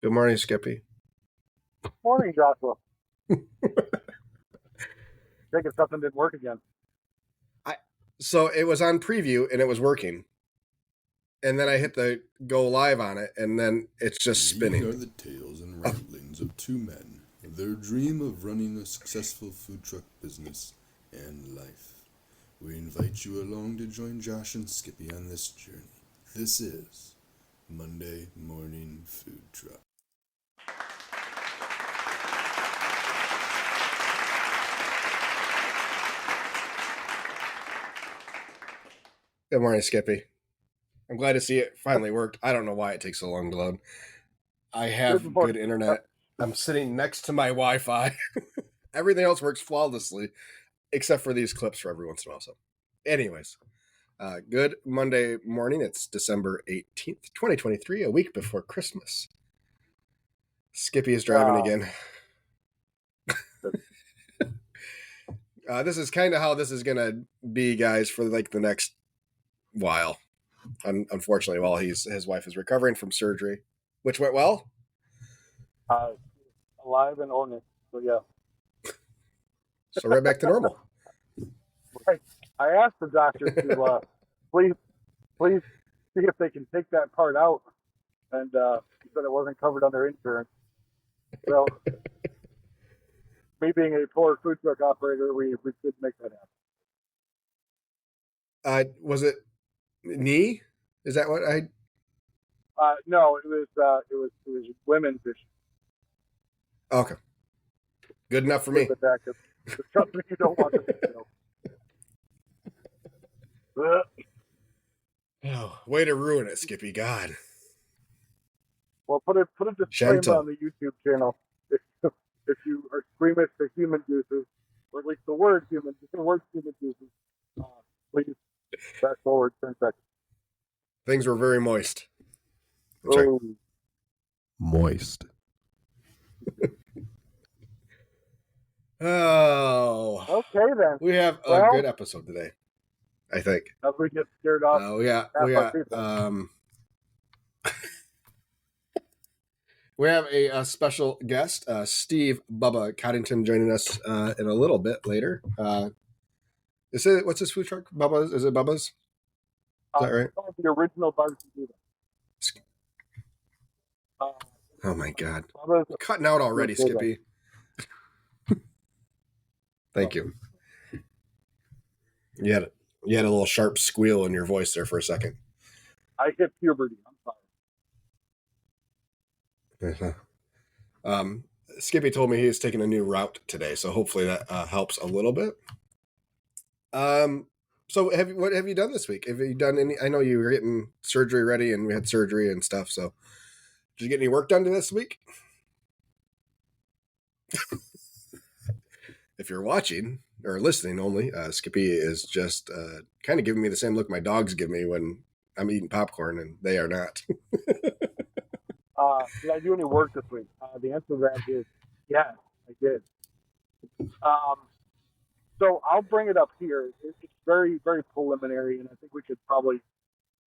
Good morning, Skippy. Morning, Joshua. Thinking something didn't work again. So it was on preview and it was working. And then I hit the go live on it and then it's just spinning. These are the tales and ramblings of two men, their dream of running a successful food truck business and life. We invite you along to join Josh and Skippy on this journey. This is Monday Morning Food Truck. Good morning, Skippy. I'm glad to see it finally worked. I don't know why it takes so long to load. I have good internet. I'm sitting next to my Wi-Fi. Everything else works flawlessly, except for these clips for every once in a while. So, anyways, good Monday morning. It's December 18th, 2023, a week before Christmas. Skippy is driving again. This is kind of how this is going to be, guys, for like the next while. Unfortunately, while his wife is recovering from surgery, which went well. Alive and on it. So yeah. So right back to normal. Right. I asked the doctor to please see if they can take that part out, and he said it wasn't covered under insurance. So, me being a poor food truck operator, we could make that happen. Was it knee? Is that what I? No, it was women's issue. Okay, good enough for me. It's something you don't want to know. Oh, way to ruin it, Skippy. God. Well, put a disclaimer on the YouTube channel if you are squeamish to human juices, or at least the word human juices. Please fast forward 10 seconds. Things were very moist. Oh. Moist. Oh. Okay then. We have a good episode today, I think. As we get scared off. We have a special guest, Steve Bubba Coddington, joining us in a little bit later. What's this food truck? Bubba's? Is it Bubba's? Is that right? The original barbecue. Oh my God! Cutting out already, Skippy. Thank you. You had a little sharp squeal in your voice there for a second. I hit puberty. I'm sorry. Skippy told me he is taking a new route today, so hopefully that helps a little bit. So what have you done this week? Have you done any? I know you were getting surgery ready, and we had surgery and stuff. So, did you get any work done this week? If you're watching or listening only, Skippy is just kind of giving me the same look my dogs give me when I'm eating popcorn, and they are not. Did I do any work this week? The answer to that is yes, I did. So I'll bring it up here. It's very, very preliminary, and I think we could probably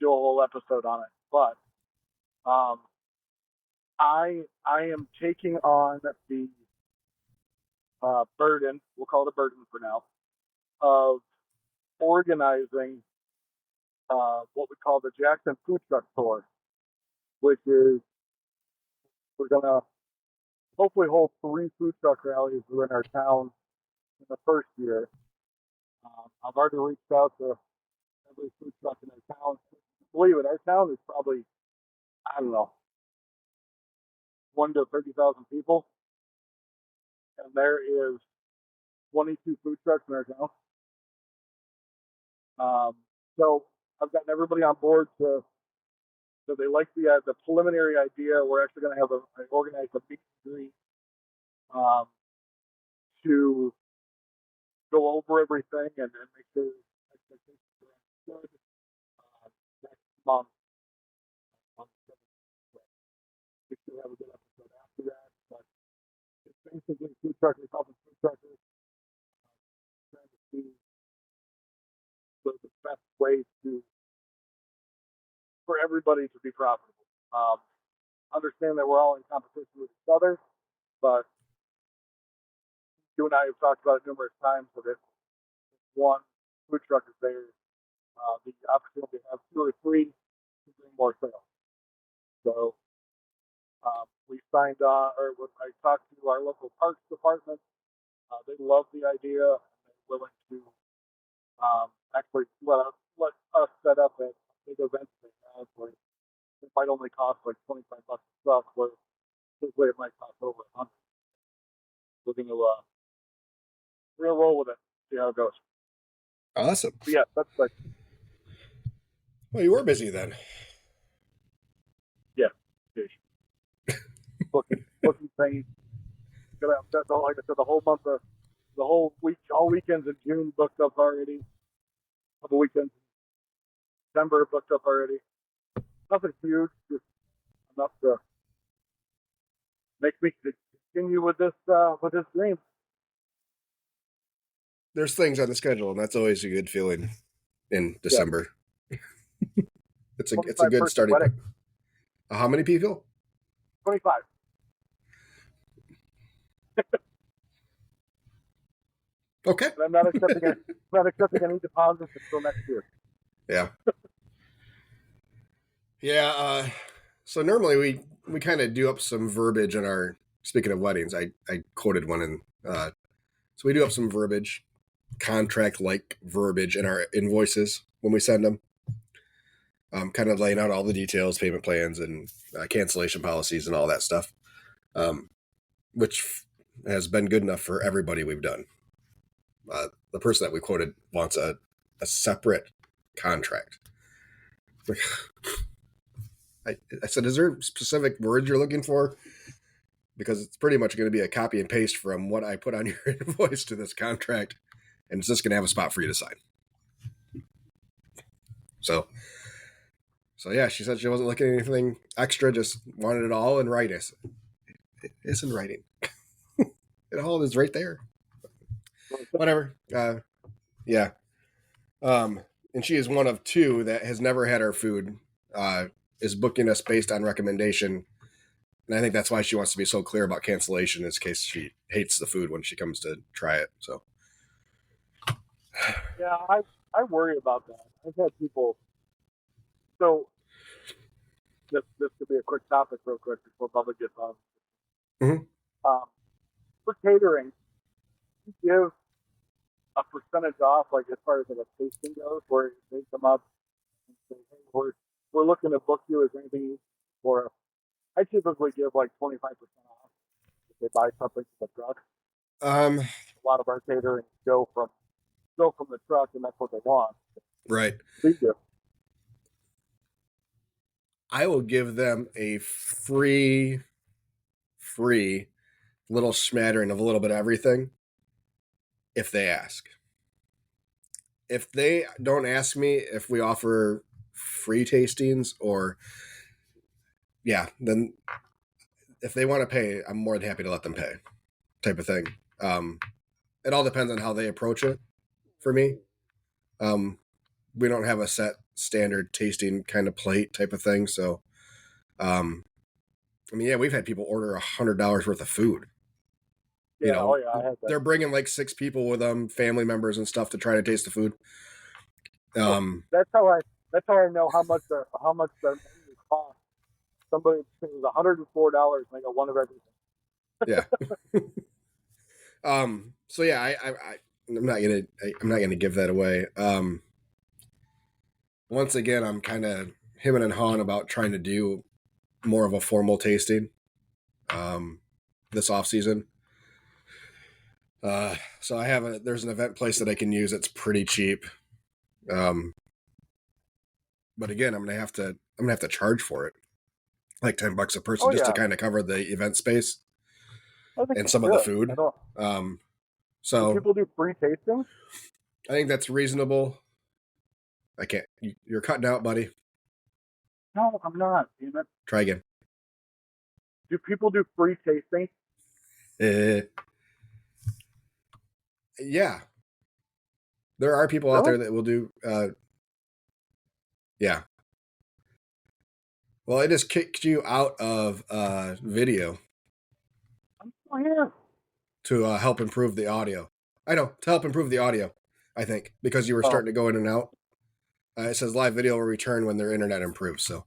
do a whole episode on it. But I am taking on the burden, we'll call it a burden for now, of organizing what we call the Jackson Food Truck Tour, which is we're going to hopefully hold 3 food truck rallies within our town in the first year. I've already reached out to every food truck in our town. Believe it, our town is probably, I don't know, 1 to 30,000 people. And there is 22 food trucks in our town. So I've gotten everybody on board so they like the preliminary idea. We're actually going to have organize a meet and greet to go over everything and make sure expectations are good. Next month, we still have a good episode after that, but it's basically food truckers helping food truckers, trying to see the best way for everybody to be profitable. understand that we're all in competition with each other, but you and I have talked about it numerous times that if one food truck is there, the opportunity to have 2 or 3 to bring more sales. So we signed on, or when I talked to our local parks department, they love the idea and they're willing to actually let us set up a big event they have where it might only cost like $25 a stuff, where typically it might cost over 100. We're gonna roll with it, see how it goes. Awesome. But yeah, that's like, Well, you were busy then. yeah, booking things. Gonna have that, like I said, the whole week, all weekends in June booked up already. Couple weekends in December booked up already. Nothing huge, just enough to make me continue with this dream. There's things on the schedule, and that's always a good feeling in December. Yeah. it's a good starting point. How many people? 25. Okay. And I'm not accepting any deposits until next year. Yeah. Yeah. So normally we kind of do up some verbiage in our, speaking of weddings, I quoted one in, so we do up some verbiage, contract-like verbiage in our invoices when we send them. Kind of laying out all the details, payment plans, and cancellation policies and all that stuff, which has been good enough for everybody we've done. The person that we quoted wants a separate contract. I said, is there specific words you're looking for? Because it's pretty much going to be a copy and paste from what I put on your invoice to this contract, and it's just going to have a spot for you to sign. So yeah, she said she wasn't looking at anything extra, just wanted it all in writing. It is in writing. It all is right there. Whatever. Yeah. And she is one of 2 that has never had our food, is booking us based on recommendation. And I think that's why she wants to be so clear about cancellation, in case she hates the food when she comes to try it. So. Yeah, I worry about that. I've had people. So this could be a quick topic, real quick, before Bubba gets on. Mm-hmm. For catering, you give a percentage off, like as far as like a tasting goes, where they come up and say, "Hey, we're looking to book you. Is there anything you for?" I typically give like 25% off if they buy something from the truck. A lot of our catering go from the truck, and that's what they want. Right. They do. I will give them a free little smattering of a little bit of everything if they ask. If they don't ask me if we offer free tastings, or then if they want to pay, I'm more than happy to let them pay, type of thing. It all depends on how they approach it for me. We don't have a set standard tasting kind of plate type of thing. So, we've had people order $100 worth of food. Yeah, I had that. They're bringing like 6 people with them, family members and stuff, to try to taste the food. That's how I know how much their menu costs. Somebody it was $104 and they got one of everything. Yeah. So yeah, I'm not gonna give that away. Once again, I'm kind of hemming and hawing about trying to do more of a formal tasting this off season. So there's an event place that I can use that's pretty cheap. But again, I'm gonna have to charge for it, like $10 a person, just to kind of cover the event space and some of the food. So do people do free tasting? I think that's reasonable. I can't. You're cutting out, buddy. No, I'm not. Damn it. Try again. Do people do free tasting? Yeah. There are people out there that will do. Yeah. Well, it just kicked you out of video I'm still here. to help improve the audio. I know, to help improve the audio, I think, because you were starting to go in and out. It says live video will return when their internet improves. So,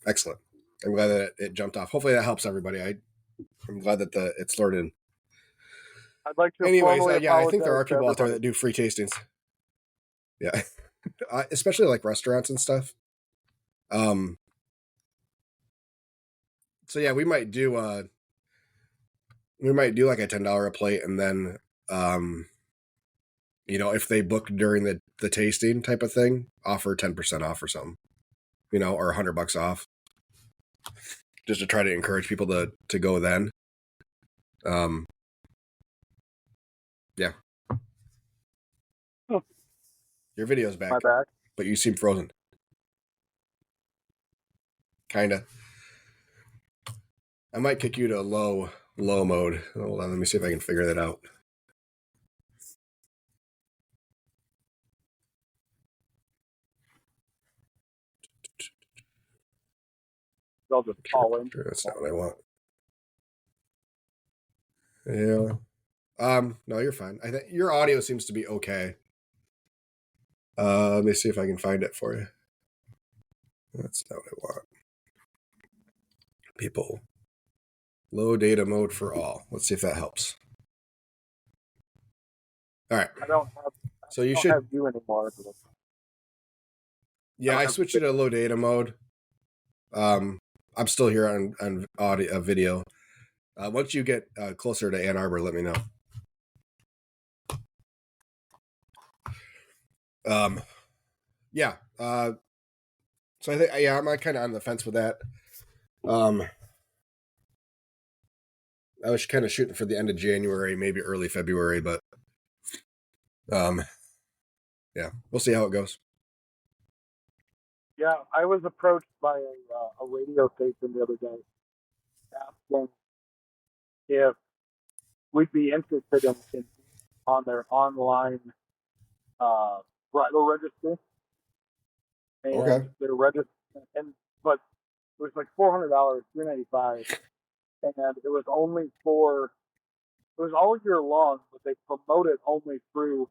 excellent. I'm glad that it jumped off. Hopefully that helps everybody. I'm glad that it's lured in. I'd like to Anyways, formally I think there are apologize to people out there everybody. that do free tastings. Yeah, especially like restaurants and stuff. So yeah, we might do like a $10 a plate, and then if they book during the tasting type of thing, offer 10% off or something, or $100 off, just to try to encourage people to go then. Yeah. Your video's back. My back. But you seem frozen. Kinda. I might kick you to low mode. Hold on, let me see if I can figure that out. They'll just call in. That's not what I want. Yeah. No, you're fine. I think your audio seems to be okay. Let me see if I can find it for you. That's not what I want. People. Low data mode for all. Let's see if that helps. All right. I don't have you anymore. Yeah, I switched it to low data mode. I'm still here on audio, video. Once you get closer to Ann Arbor, let me know. Yeah. So I think, I'm kind of on the fence with that. I was kind of shooting for the end of January, maybe early February, but yeah, we'll see how it goes. Yeah, I was approached by a radio station the other day asking if we'd be interested in on their online bridal registry. And Okay. they're registered, but it was like $400, $395, and it was only it was all year long, but they promote it only through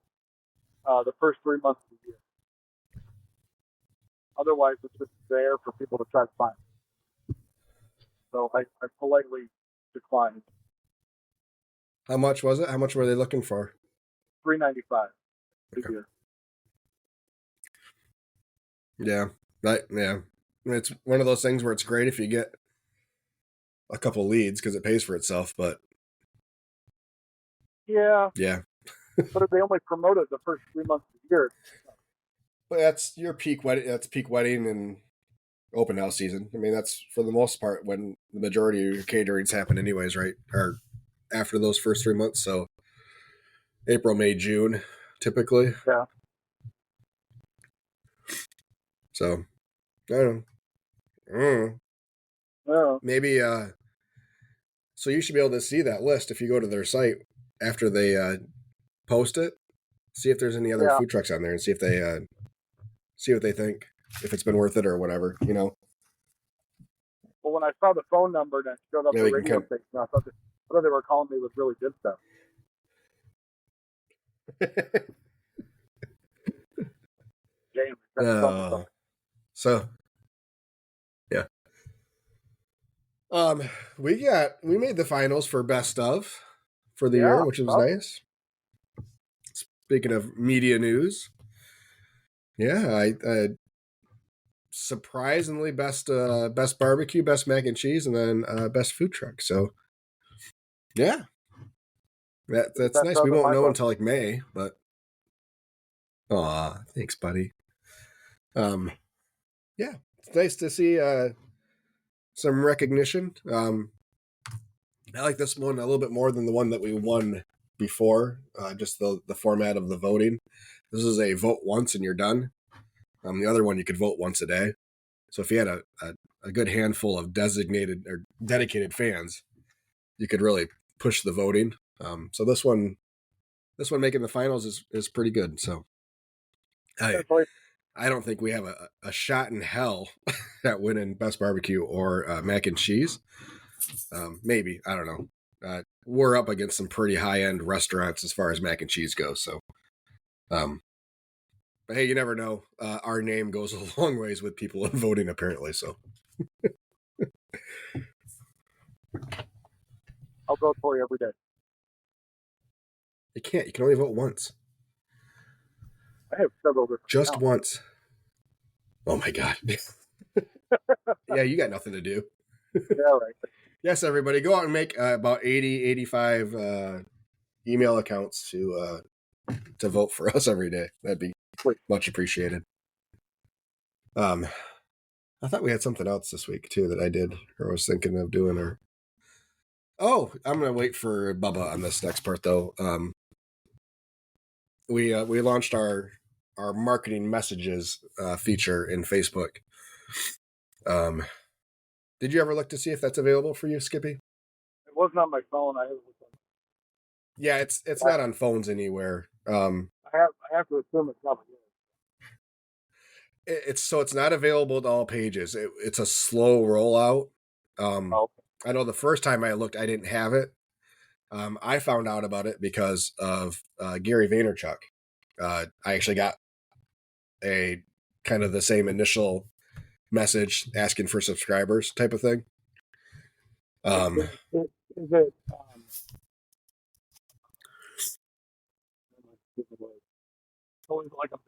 the first 3 months of the year. Otherwise, it's just there for people to try to find. So I politely declined. How much was it? How much were they looking for? $395 a year. Yeah. Yeah. It's one of those things where it's great if you get a couple leads because it pays for itself, but yeah. But if they only promote it the first 3 months of the year. But that's your peak wedding. That's peak wedding and open house season. I mean, that's for the most part when the majority of your caterings happen, anyways, right? Or after those first 3 months. So April, May, June, typically. Yeah. So I don't know. Yeah. Maybe. So you should be able to see that list if you go to their site after they post it. See if there's any other food trucks on there and see if they see what they think, if it's been worth it or whatever, Well, when I saw the phone number and it showed up the radio station, I thought they were calling me with really good stuff. James, so yeah. We made the finals for best of for the year, which was nice. Speaking of media news, yeah, I surprisingly best barbecue, best mac and cheese, and then best food truck. So yeah, that's nice. We won't know until like May, but thanks, buddy. Yeah, it's nice to see some recognition. I like this one a little bit more than the one that we won before. Just the format of the voting. This is a vote once and you're done. The other one you could vote once a day. So if you had a good handful of designated or dedicated fans, you could really push the voting. So this one making the finals is pretty good. So I don't think we have a shot in hell at winning best barbecue or mac and cheese. Maybe, I don't know. We're up against some pretty high end restaurants as far as mac and cheese goes. So, but hey, you never know. Our name goes a long ways with people voting, apparently. So, I'll vote for you every day. you can't. You can only vote once. I have several different Just accounts. once. Oh my God. Yeah, you got nothing to do. Yeah, right. Yes, everybody, go out and make about 80, 85 email accounts to vote for us every day. That'd be much appreciated. I thought we had something else this week too that I did or was thinking of doing. Or I'm gonna wait for Bubba on this next part though. We launched our marketing messages feature in Facebook. Did you ever look to see if that's available for you, Skippy? It wasn't on my phone. I have Yeah, it's not on phones anywhere. I have to assume it's not. It's not available to all pages. It's a slow rollout. I know the first time I looked, I didn't have it. I found out about it because of Gary Vaynerchuk. I actually got a kind of the same initial message asking for subscribers type of thing. Is it always like a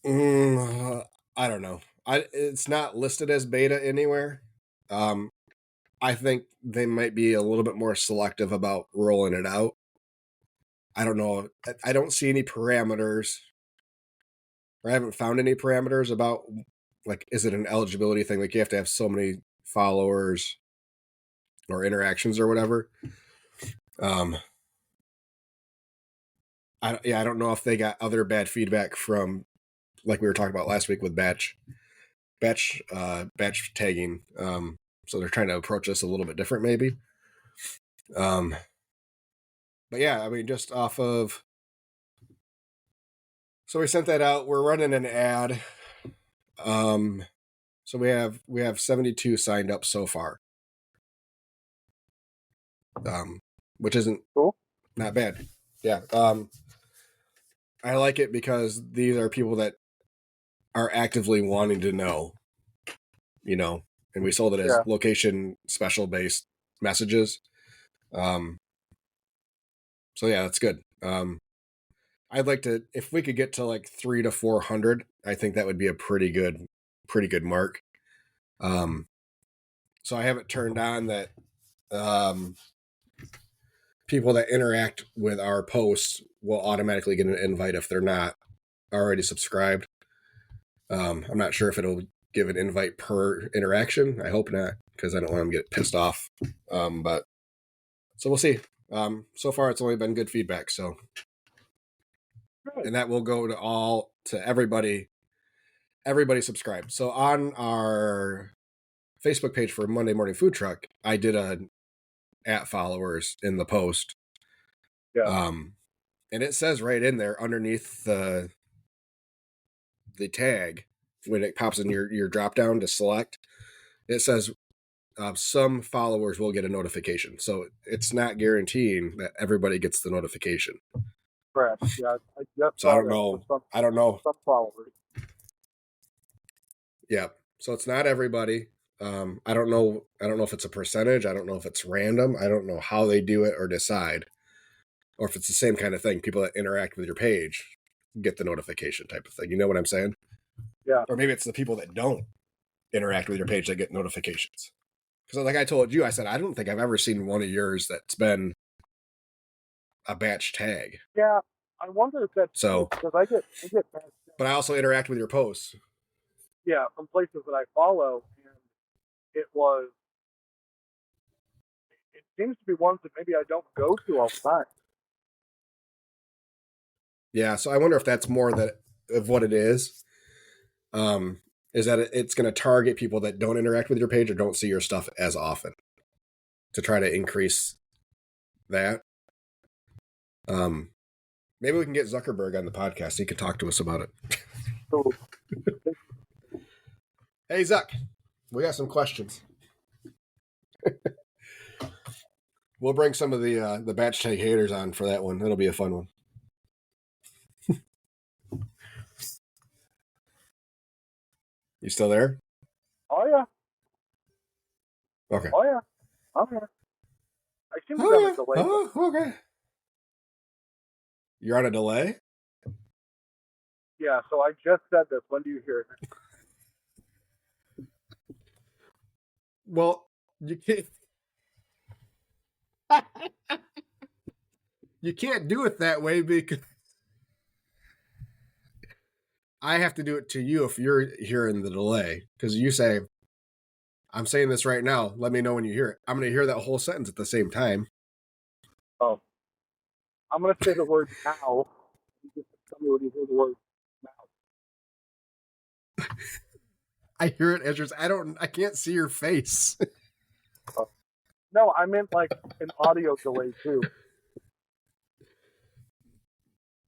beta? I don't know. It's not listed as beta anywhere. I think they might be a little bit more selective about rolling it out. I don't know. I don't see any parameters. Or I haven't found any parameters about, like, is it an eligibility thing? Like, you have to have so many followers or interactions or whatever. I don't know if they got other bad feedback from, like we were talking about last week with batch tagging. So they're trying to approach this a little bit different, maybe. But yeah, I mean, just off of. So we sent that out. We're running an ad. So we have 72 signed up so far. Which isn't cool. Not bad. Yeah. I like it because these are people that are actively wanting to know, and we sold it as location special based messages. So yeah, that's good. I'd like to, if we could get to like 300 to 400, I think that would be a pretty good mark. So I have it turned on that people that interact with our posts will automatically get an invite if they're not already subscribed. I'm not sure if it'll give an invite per interaction. I hope not, because I don't want them to get pissed off. But so we'll see. So far, it's only been good feedback. So, and that will go to everybody. Everybody subscribe. So on our Facebook page for Monday Morning Food Truck, I did a @followers in the post. Yeah. And it says right in there underneath the tag, when it pops in your drop down to select, it says some followers will get a notification. So it's not guaranteeing that everybody gets the notification. Correct. Yeah. So I don't know. Some followers. Yeah. So it's not everybody. I don't know if it's a percentage. I don't know if it's random. I don't know how they do it or decide, or if it's the same kind of thing. People that interact with your page get the notification type of thing. You know what I'm saying? Yeah. Or maybe it's the people that don't interact with your page that get notifications. Because like I told you, I said, I don't think I've ever seen one of yours that's been a batch tag. Yeah. I wonder if that's so, because I get batch. But I also interact with your posts. Yeah, from places that I follow, and it seems to be ones that maybe I don't go to all the time. Yeah, so I wonder if that's more of what it is. Is that it's going to target people that don't interact with your page or don't see your stuff as often to try to increase that. Maybe we can get Zuckerberg on the podcast. He could talk to us about it. So, Hey, Zuck, we got some questions. We'll bring some of the batch tag haters on for that one. It'll be a fun one. You still there? oh yeah, Okay. oh yeah, I'm here. I seem to have a delay. Oh, okay. You're on a delay? Yeah, so I just said this. When do you hear it? Well, you can't. You can't do it that way because I have to do it to you if you're hearing the delay. Because you say, I'm saying this right now. Let me know when you hear it. I'm going to hear that whole sentence at the same time. Oh, I'm going to say the word now. You just tell me when you hear the word now. I hear it as yours. I can't see your face. Oh. No, I meant like an audio delay too.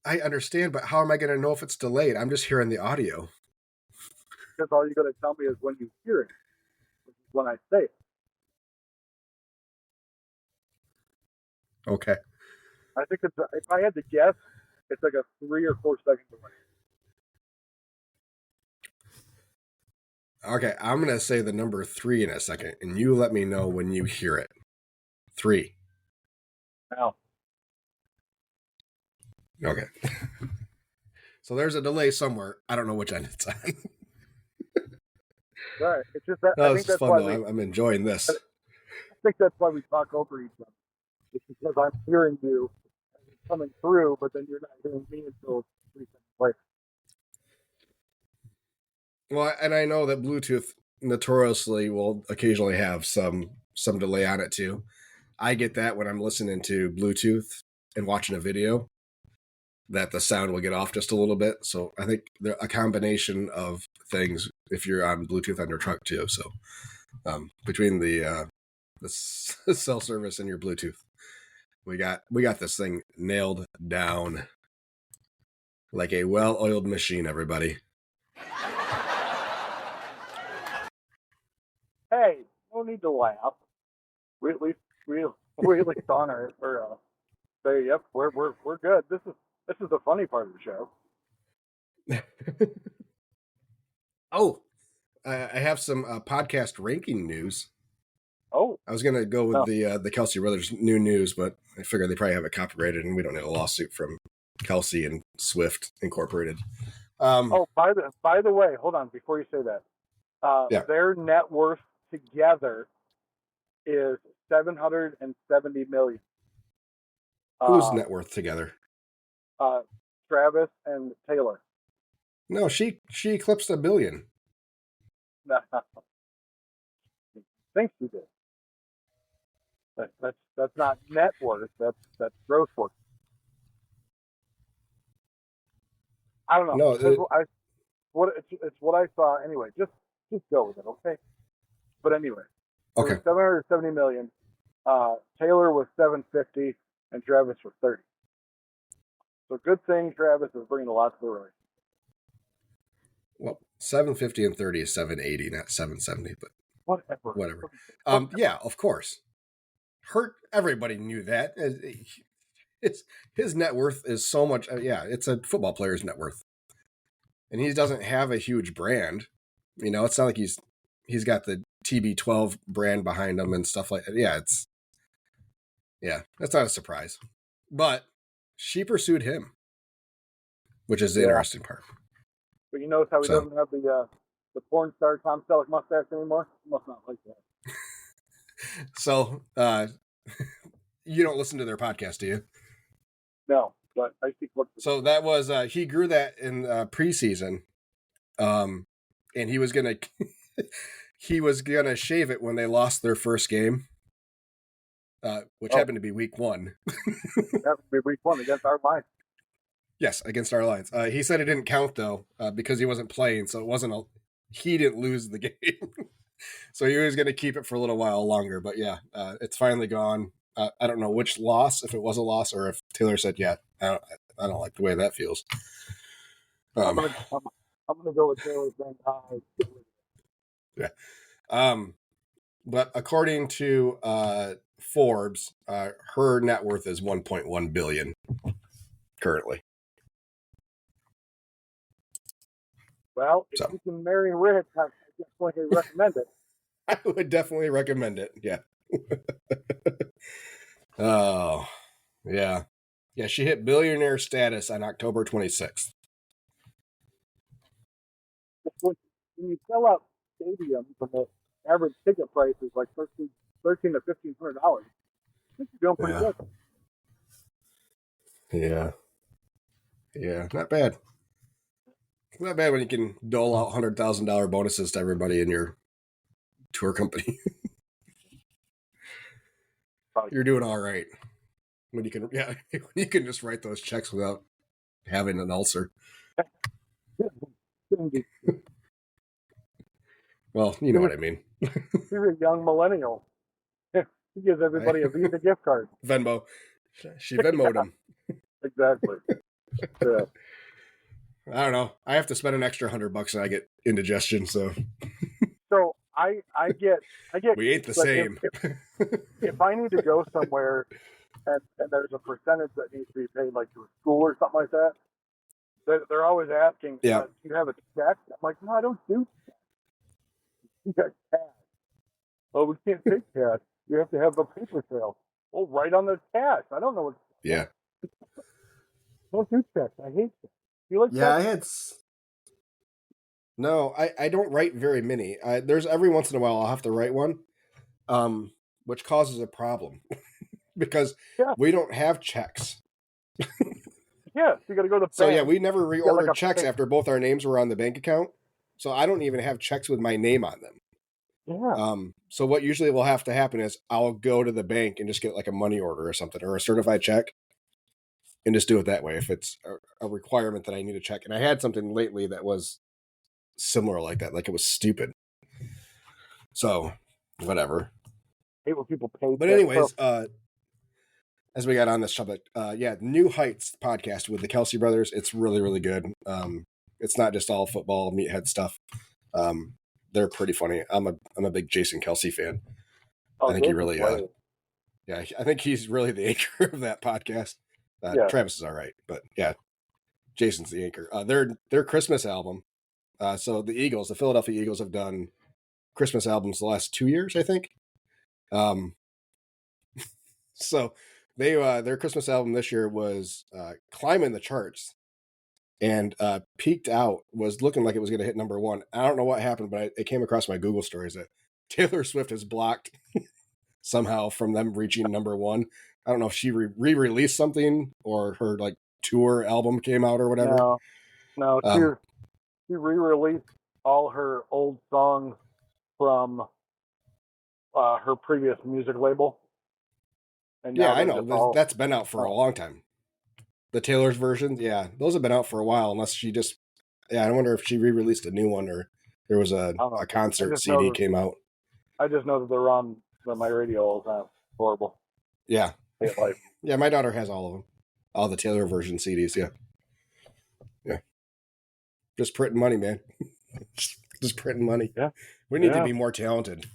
I understand, but how am I going to know if it's delayed? I'm just hearing the audio. Because all you're going to tell me is when you hear it, which is when I say it. Okay. I think if I had to guess, it's like a 3 or 4 second delay. Okay, I'm going to say the number 3 in a second, and you let me know when you hear it. 3. Now. Okay. So there's a delay somewhere. I don't know which end it's on. All right. It's just that No, I this think is that's fun, why though. I'm enjoying this. I think that's why we talk over each other. It's because I'm hearing you coming through, but then you're not hearing me until 3 seconds later. Well, and I know that Bluetooth notoriously will occasionally have some delay on it too. I get that when I'm listening to Bluetooth and watching a video, that the sound will get off just a little bit. So I think there a combination of things if you're on Bluetooth on your truck too. So between the cell service and your Bluetooth, we got this thing nailed down like a well-oiled machine. Everybody. Hey, no need to laugh. We at least honor it or say, yep, we're good. This is the funny part of the show. Oh, I have some podcast ranking news. Oh, I was gonna go with the Kelsey brothers new news, but I figured they probably have it copyrighted, and we don't need a lawsuit from Kelsey and Swift Incorporated. by the way, hold on before you say that. Their net worth together is $770 million. Whose net worth together? Travis and Taylor. No, she eclipsed $1 billion. Think she did. That's not net worth. That's gross worth. I don't know. No, it's what I saw anyway. Just go with it, okay? But anyway, okay. $770 million. Taylor was $750, and Travis was $30. So good thing Travis is bringing a lot to the race. Well, $750 and 30 is $780, not $770, but whatever. Yeah, of course. Everybody knew that. It's his net worth is so much. It's a football player's net worth, and he doesn't have a huge brand. You know, it's not like he's got the TB12 brand behind him and stuff like that. That's not a surprise. But she pursued him, which is the interesting part. But you notice how he doesn't have the porn star Tom Selleck mustache anymore? He must not like that. So, you don't listen to their podcast, do you? No, but I think so that was he grew that in preseason, and he was gonna shave it when they lost their first game, which happened to be week 1. Happened to be week 1 against our Lions. Yes, against our Lions. He said it didn't count though because he wasn't playing, so it wasn't he didn't lose the game. So he was going to keep it for a little while longer, but it's finally gone. I don't know which loss, if it was a loss or if Taylor said, I don't like the way that feels. I'm gonna go with Taylor's thing. Yeah. But according to Forbes, her net worth is $1.1 billion currently. Well, if you can marry rich, I definitely recommend it. I would definitely recommend it. Yeah. Oh, yeah. Yeah, she hit billionaire status on October 26th. When you sell out stadiums and the average ticket price is like $13 to $1,500, I think you're doing pretty good. Yeah. Yeah, not bad. Not bad when you can dole out $100,000 bonuses to everybody in your tour company. You're doing all right. When you can just write those checks without having an ulcer. Well, you know what I mean. You're a young millennial. He gives everybody a Visa gift card. Venmo. She Venmo'd him. Exactly. Yeah. I don't know. I have to spend an extra $100 and I get indigestion. So I get. We ain't the same. If I need to go somewhere and there's a percentage that needs to be paid, like to a school or something like that, they're always asking, yeah. Do you have a check? I'm like, no, I don't do checks. You got cash. Oh, we can't take cash. You have to have the paper trail. Well, write on the cash. I don't know what. Yeah. Don't do checks. I hate checks. You like yeah, checks? I had. No, I don't write very many. There's every once in a while I'll have to write one, which causes a problem because we don't have checks. Yeah, you got to go to the bank. So yeah, we never reordered checks after both our names were on the bank account. So I don't even have checks with my name on them. Yeah. So what usually will have to happen is I'll go to the bank and just get like a money order or something or a certified check and just do it that way if it's a requirement that I need a check. And I had something lately that was similar like that, like it was stupid. So whatever. I hate when people pay. But anyways, as we got on this subject, New Heights podcast with the Kelsey brothers. It's really, really good. It's not just all football meathead stuff. They're pretty funny. I'm a big Jason Kelsey fan. I think he really, I think he's really the anchor of that podcast. Travis is all right, but yeah, Jason's the anchor. Their Christmas album. So the Philadelphia Eagles have done Christmas albums the last 2 years, I think. So their Christmas album this year was climbing the charts and peaked out, was looking like it was going to hit number one. I don't know what happened, but it came across my Google stories that Taylor Swift has blocked somehow from them reaching number one. I don't know if she re-released something or her like tour album came out or whatever. No, she re-released all her old songs from her previous music label. And yeah, I know. That's been out for a long time. The Taylor's version, yeah, those have been out for a while. Unless she just, I wonder if she re-released a new one or there was a concert CD came out. I just know that they're on my radio all the time. Horrible. Yeah. Yeah, my daughter has all of them. All the Taylor version CDs, yeah. Yeah. Just printing money, man. Just printing money. Yeah. We need to be more talented.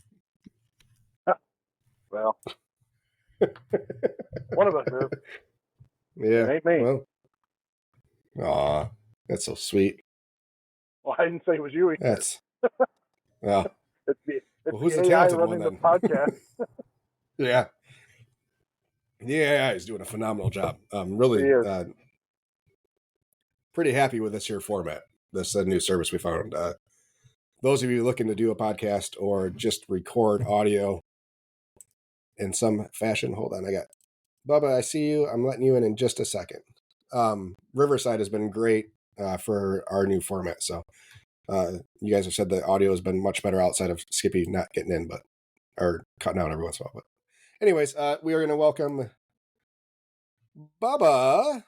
Well, one of us is. Yeah. It ain't me. Well, aw, that's so sweet. Well, I didn't say it was you. That's well. Who's the talented one then? The podcast. Yeah. Yeah, he's doing a phenomenal job. Really pretty happy with this here format. This new service we found. Those of you looking to do a podcast or just record audio in some fashion, hold on, Bubba, I see you. I'm letting you in just a second. Riverside has been great for our new format. So you guys have said the audio has been much better outside of Skippy not getting in, or cutting out every once in a while. But anyways, we are going to welcome Bubba.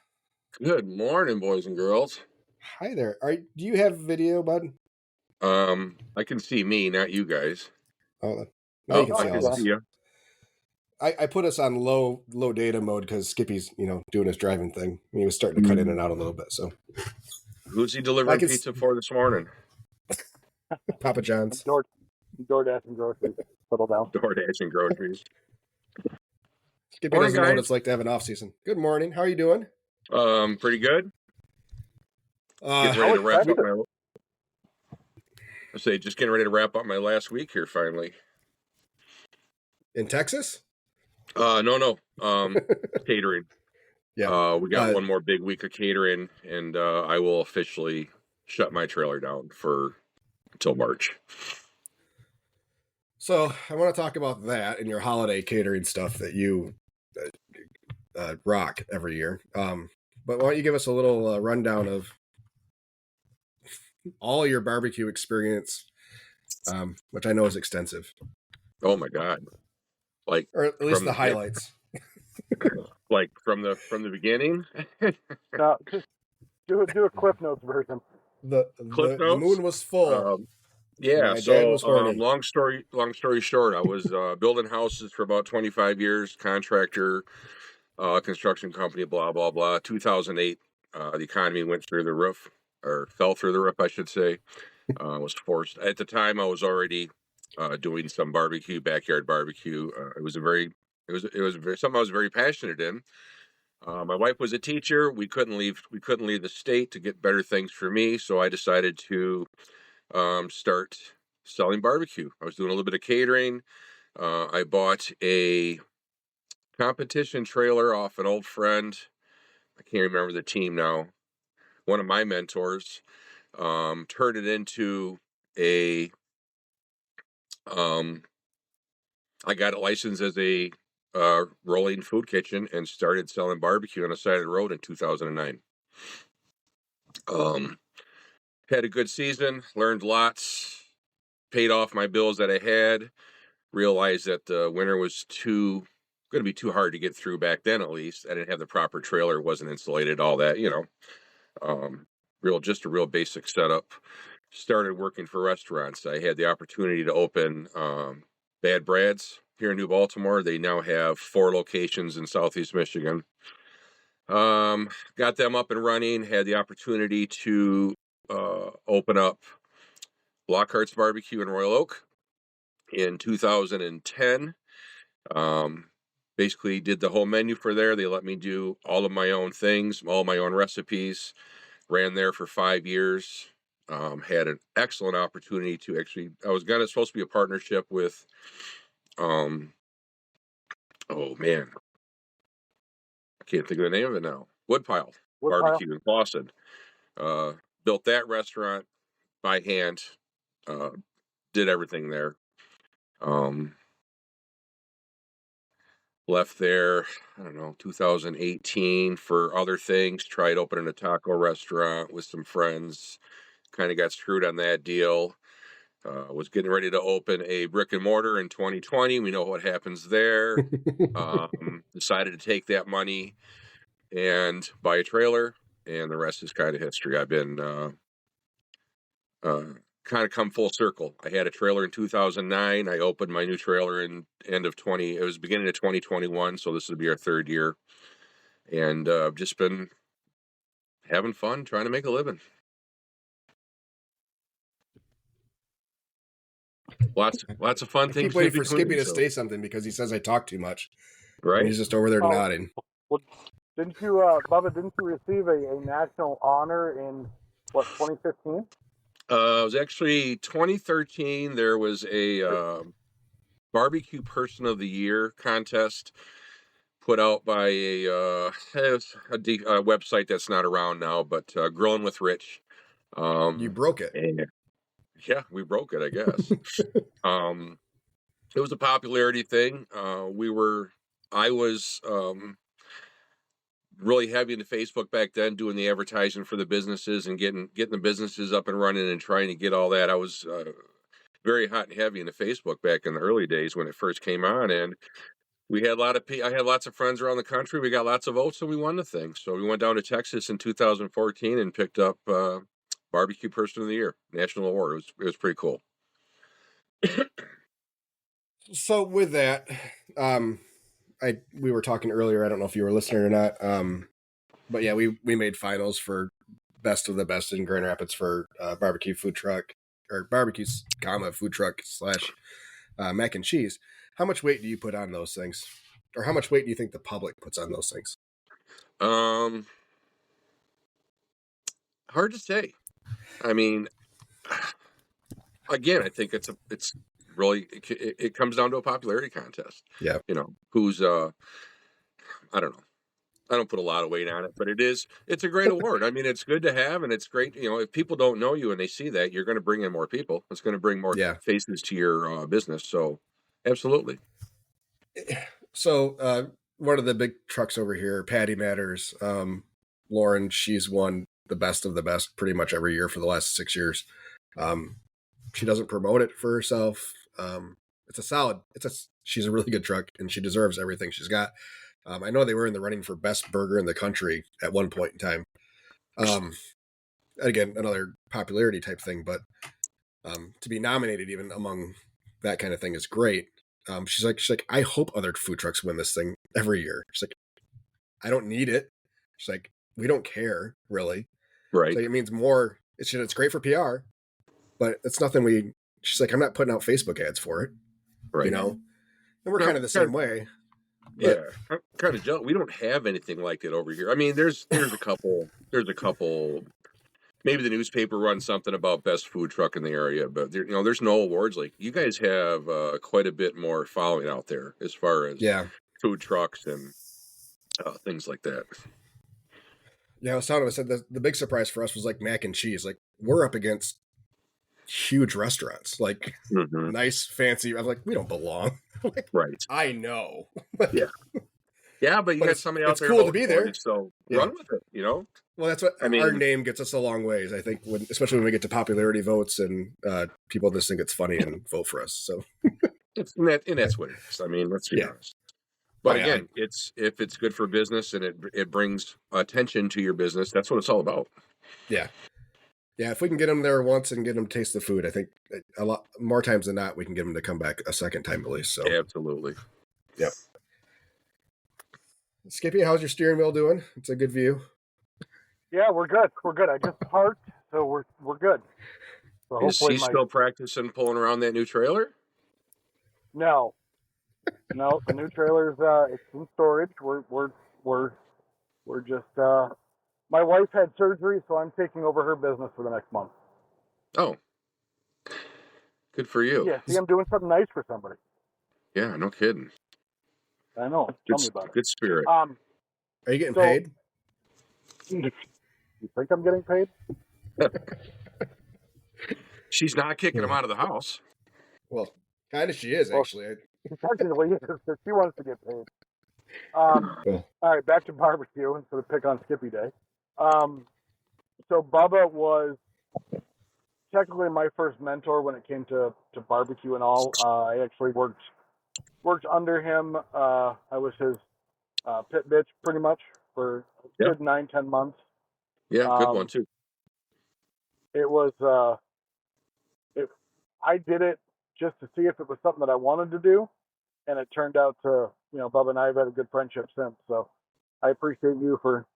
Good morning, boys and girls. Hi there. Do you have video, bud? I can see me, not you guys. Oh, now you can see you. I put us on low data mode because Skippy's doing his driving thing. He was starting to cut in and out a little bit. So Who's he delivering pizza for this morning? Papa John's. DoorDash and groceries. Settle down. DoorDash and groceries. Skippy doesn't know what it's like to have an off season. Good morning. How are you doing? Pretty good. Getting ready to wrap up my. Just getting ready to wrap up my last week here finally. In Texas? No. Catering. Yeah. We got one more big week of catering, and I will officially shut my trailer down until March. So I want to talk about that and your holiday catering stuff that you rock every year. But why don't you give us a little rundown of all your barbecue experience, which I know is extensive. Oh my God! Or at least the highlights. Like from the beginning. No, just do a Cliff Notes version. The moon was full. Yeah. So long story short, I was building houses for about 25 years. Contractor, construction company, blah blah blah. 2008, the economy went through the roof, or fell through the roof, I should say. Was forced. At the time, I was already doing some backyard barbecue. It was something I was very passionate in. My wife was a teacher. We couldn't leave the state to get better things for me, so I decided to start selling barbecue. I was doing a little bit of catering. I bought a competition trailer off an old friend. I can't remember the team now. One of my mentors turned it into a. I got it licensed as a rolling food kitchen and started selling barbecue on the side of the road in 2009. Had a good season, learned lots, paid off my bills that I had, realized that the winter was going to be too hard to get through back then. At least I didn't have the proper trailer, wasn't insulated, all that, just a real basic setup. Started working for restaurants. I had the opportunity to open Bad Brad's here in New Baltimore. They now have 4 locations in Southeast Michigan. Got them up and running. Had the opportunity to open up Lockhart's Barbecue in Royal Oak in 2010. Basically did the whole menu for there. They let me do all of my own things, all my own recipes. Ran there for 5 years. Had an excellent opportunity to actually, I was supposed to be a partnership with, oh man, I can't think of the name of it now. Woodpile Barbecue in Boston. Built that restaurant by hand. Did everything there. Left there, I don't know, 2018 for other things. Tried opening a taco restaurant with some friends. Kind of got screwed on that deal. Was getting ready to open a brick and mortar in 2020. We know what happens there. Decided to take that money and buy a trailer, and the rest is kind of history. I've been kind of come full circle. I had a trailer in 2009. I opened my new trailer in beginning of 2021. So this will be our 3rd year, and just been having fun trying to make a living. Lots of fun things. Keep waiting for Skippy to say something because he says I talk too much. Right. And he's just over there nodding. Well, didn't you, Bubba? Didn't you receive a national honor in 2015? It was actually 2013. There was a barbecue person of the year contest put out by a website that's not around now, but Growing with Rich. You broke it. Yeah, we broke it, I guess. It was a popularity thing. I was really heavy into Facebook back then, doing the advertising for the businesses and getting the businesses up and running and trying to get all that. I was very hot and heavy into Facebook back in the early days when it first came on, and I had lots of friends around the country. We got lots of votes, and we won the thing. So we went down to Texas in 2014 and picked up Barbecue Person of the Year National Award. It was pretty cool. So with that, we were talking earlier. I don't know if you were listening or not. But yeah, we made finals for best of the best in Grand Rapids for barbecue food truck or barbecue, food truck / mac and cheese. How much weight do you put on those things, or how much weight do you think the public puts on those things? Hard to say. I mean, again, I think it's really it comes down to a popularity contest. Yeah, Who's I don't know. I don't put a lot of weight on it, but it's a great award. I mean, it's good to have, and it's great. If people don't know you and they see that, you're going to bring in more people. It's going to bring more faces to your business. So, absolutely. So, one of the big trucks over here, Patty Matters, Lauren, she's won the best of the best pretty much every year for the last 6 years. She doesn't promote it for herself. She's a really good truck, and she deserves everything she's got. I know they were in the running for best burger in the country at one point in time. Again, another popularity type thing, but to be nominated even among that kind of thing is great. She's like, I hope other food trucks win this thing every year. She's like, I don't need it. She's like, we don't care really. Right. So it means more. It's great for PR, but it's nothing she's like, I'm not putting out Facebook ads for it. Right. And we're kind of the same way. Yeah, I'm kind of jealous. We don't have anything like it over here. I mean, there's a couple. Maybe the newspaper runs something about best food truck in the area, but there's no awards. Like, you guys have quite a bit more following out there as far as food trucks and things like that. Yeah, I was telling him, I said the big surprise for us was like mac and cheese. Like, we're up against huge restaurants, like nice, fancy. I'm like, we don't belong. Like, right. I know. Yeah, but you got somebody out there. It's cool to be there. So run with it, Well, that's what our name gets us a long ways, I think, especially when we get to popularity votes and people just think it's funny and vote for us. So and that's what it is. I mean, let's be honest. But again, if it's good for business and it brings attention to your business, that's what it's all about. Yeah. Yeah, if we can get them there once and get them to taste the food, I think a lot more times than not, we can get them to come back a second time at least. So absolutely. Yep. Skippy, how's your steering wheel doing? It's a good view. Yeah, we're good. I just parked, so we're good. So is he still practicing pulling around that new trailer? No, the new trailer's it's in storage. We're just my wife had surgery, so I'm taking over her business for the next month. Oh, good for you. Yeah, see, I'm doing something nice for somebody. Yeah, no kidding. I know. Tell me about it. Good spirit. Are you getting paid? You think I'm getting paid? She's not kicking him out of the house. Well, kind of she is, actually. Technically, she wants to get paid. All right, back to barbecue instead of pick on Skippy Day. So Bubba was technically my first mentor when it came to barbecue and all. I actually worked under him. I was his pit bitch pretty much for a good 9-10 months. Yeah, good one too. It was I did it just to see if it was something that I wanted to do, and it turned out to, Bubba and I have had a good friendship since. So I appreciate you for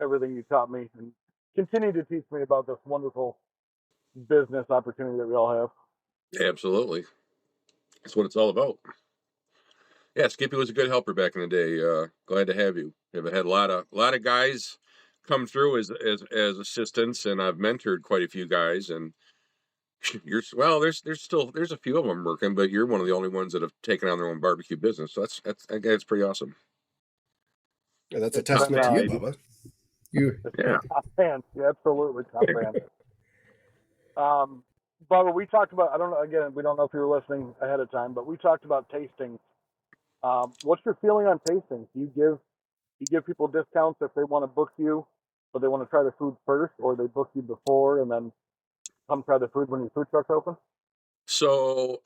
everything you taught me and continue to teach me about this wonderful business opportunity that we all have. Absolutely. That's what it's all about. Yeah, Skippy was a good helper back in the day. Glad to have you. I've had a lot of guys come through as assistants, and I've mentored quite a few guys. And there's a few of them working, but you're one of the only ones that have taken on their own barbecue business. So that's pretty awesome. Yeah, that's a testament to you, Bubba. Top fan. Yeah, absolutely top fan. Bubba, we talked about, I don't know, again, we don't know if you were listening ahead of time, but we talked about tasting. What's your feeling on tasting? Do you give people discounts if they want to book you, but they want to try the food first, or they book you before and then come try the food when your food truck's open? So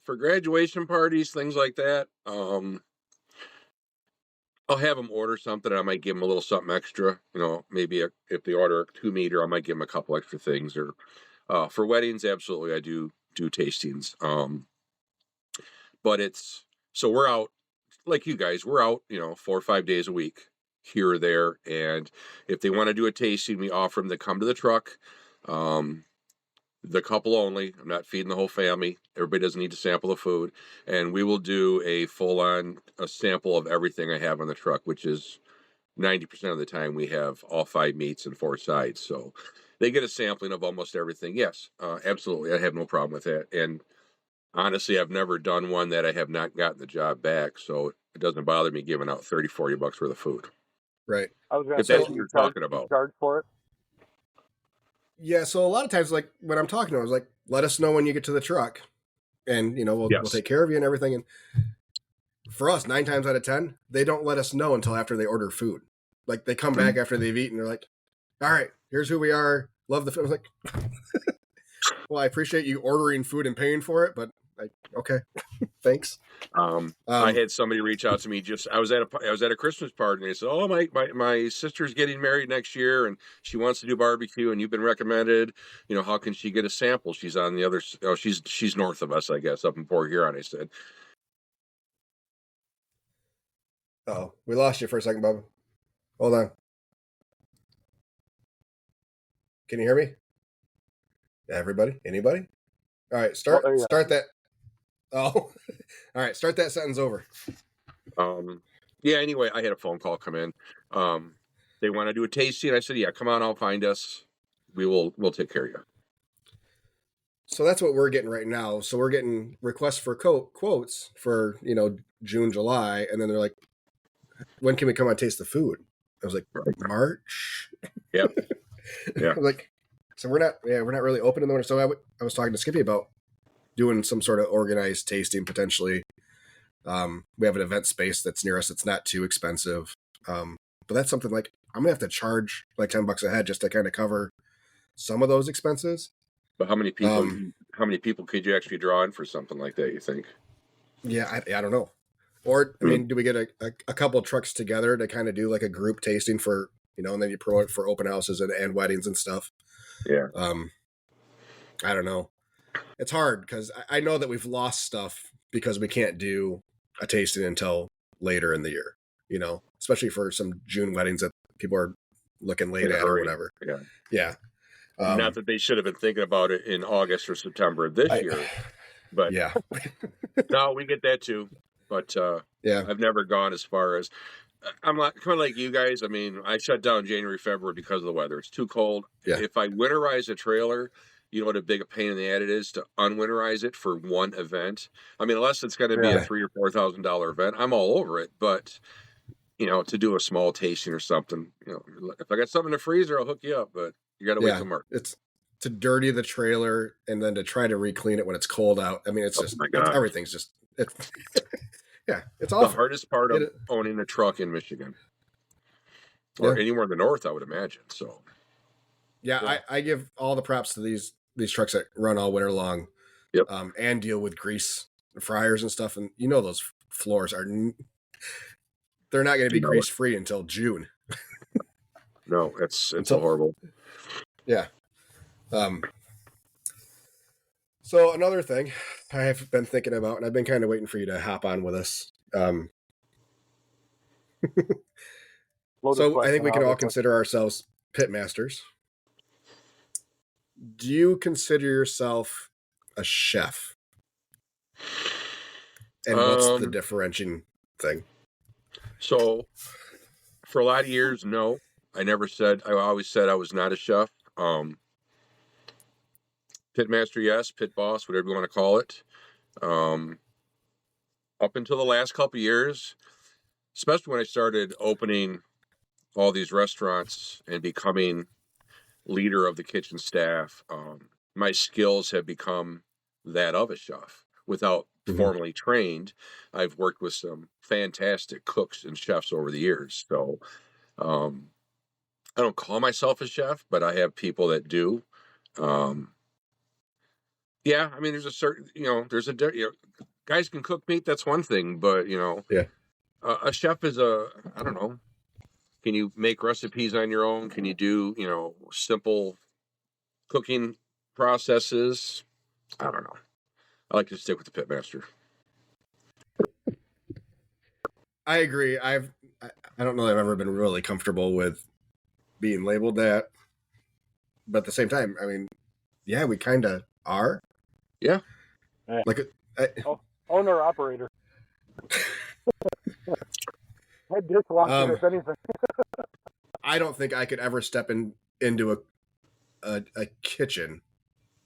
for graduation parties, things like that, I'll have them order something, and I might give them a little something extra. Maybe if they order a 2-meter, I might give them a couple extra things. Or for weddings, absolutely, I do tastings. But so we're out like you guys, we're out, 4 or 5 days a week here or there. And if they want to do a tasting, we offer them to come to the truck. The couple only. I'm not feeding the whole family. Everybody doesn't need to sample the food. And we will do a a sample of everything I have on the truck, which is 90% of the time we have all 5 meats and 4 sides. So they get a sampling of almost everything. Yes, absolutely. I have no problem with that. And honestly, I've never done one that I have not gotten the job back. So it doesn't bother me giving out 30, 40 bucks worth of food. Right. I was going If to say, that's what you're talking about. Charge for it? Yeah, so a lot of times, like when I'm talking to them, I was like, let us know when you get to the truck, and we'll take care of you and everything. And for us, 9 times out of 10, they don't let us know until after they order food. Like they come back after they've eaten, they're like, all right, here's who we are. Love the food. I was like, well, I appreciate you ordering food and paying for it, but okay, thanks. I had somebody reach out to me. I was at a Christmas party, and they said, "Oh, my sister's getting married next year, and she wants to do barbecue, and you've been recommended. How can she get a sample? She's on the other. Oh, she's north of us, I guess, up in Port Huron." I said, "Oh, we lost you for a second, Bob. Hold on. Can you hear me? Everybody? Anybody? All right, start that. Oh, all right, start that sentence over." Yeah. Anyway, I had a phone call come in. They want to do a tasting. I said, "Yeah, come on, find us. We'll take care of you." So that's what we're getting right now. So we're getting requests for quotes for June, July, and then they're like, "When can we come and taste the food?" I was like, "March." Yep. Yeah. Like, so we're not really open in the winter. So I was talking to Skippy about doing some sort of organized tasting potentially. We have an event space that's near us. It's not too expensive. But that's something like I'm gonna have to charge like $10 a head just to kind of cover some of those expenses. But how many people could you actually draw in for something like that, you think? Yeah, I don't know. Or I mean, do we get a couple trucks together to kind of do like a group tasting for and then you promote it for open houses and weddings and stuff? Yeah. I don't know. It's hard because I know that we've lost stuff because we can't do a tasting until later in the year, especially for some June weddings that people are looking late at or whatever. Yeah. Not that they should have been thinking about it in August or September of this year, but yeah. No, we get that too. But yeah, I've never gone as far as I'm kind of like you guys. I mean, I shut down January, February because of the weather. It's too cold. Yeah. If I winterize a trailer, you know what a big pain in the ass it is to unwinterize it for one event. I mean, unless it's going to be a $3,000 or $4,000 event, I'm all over it. But to do a small tasting or something, if I got something in the freezer, I'll hook you up. But you got to wait till March. It's to dirty the trailer and then to try to re-clean it when it's cold out. I mean, it's just everything's just it's awful. The hardest part of owning a truck in Michigan or anywhere in the north, I would imagine. So I give all the props to these trucks that run all winter long. Yep. And deal with grease fryers and stuff, and those floors are they're not going to be grease free until June. No, it's horrible. Yeah. So another thing I have been thinking about, and I've been kind of waiting for you to hop on with us. So I think we can all consider ourselves pit masters. Do you consider yourself a chef? And what's the differentiating thing? So for a lot of years, no. I always said I was not a chef. Pit master, yes. Pit boss, whatever you want to call it. Up until the last couple of years, especially when I started opening all these restaurants and becoming leader of the kitchen staff, my skills have become that of a chef. Without formally trained, I've worked with some fantastic cooks and chefs over the years. So I don't call myself a chef, but I have people that do. Yeah, I mean, there's a certain, guys can cook meat. That's one thing, but a chef is I don't know. Can you make recipes on your own? Can you do, simple cooking processes? I don't know. I like to stick with the pitmaster. I agree. I don't know that I've ever been really comfortable with being labeled that, but at the same time, I mean, yeah, we kind of are. Yeah. Like, owner operator. Head dishwasher, if anything. I don't think I could ever step into a kitchen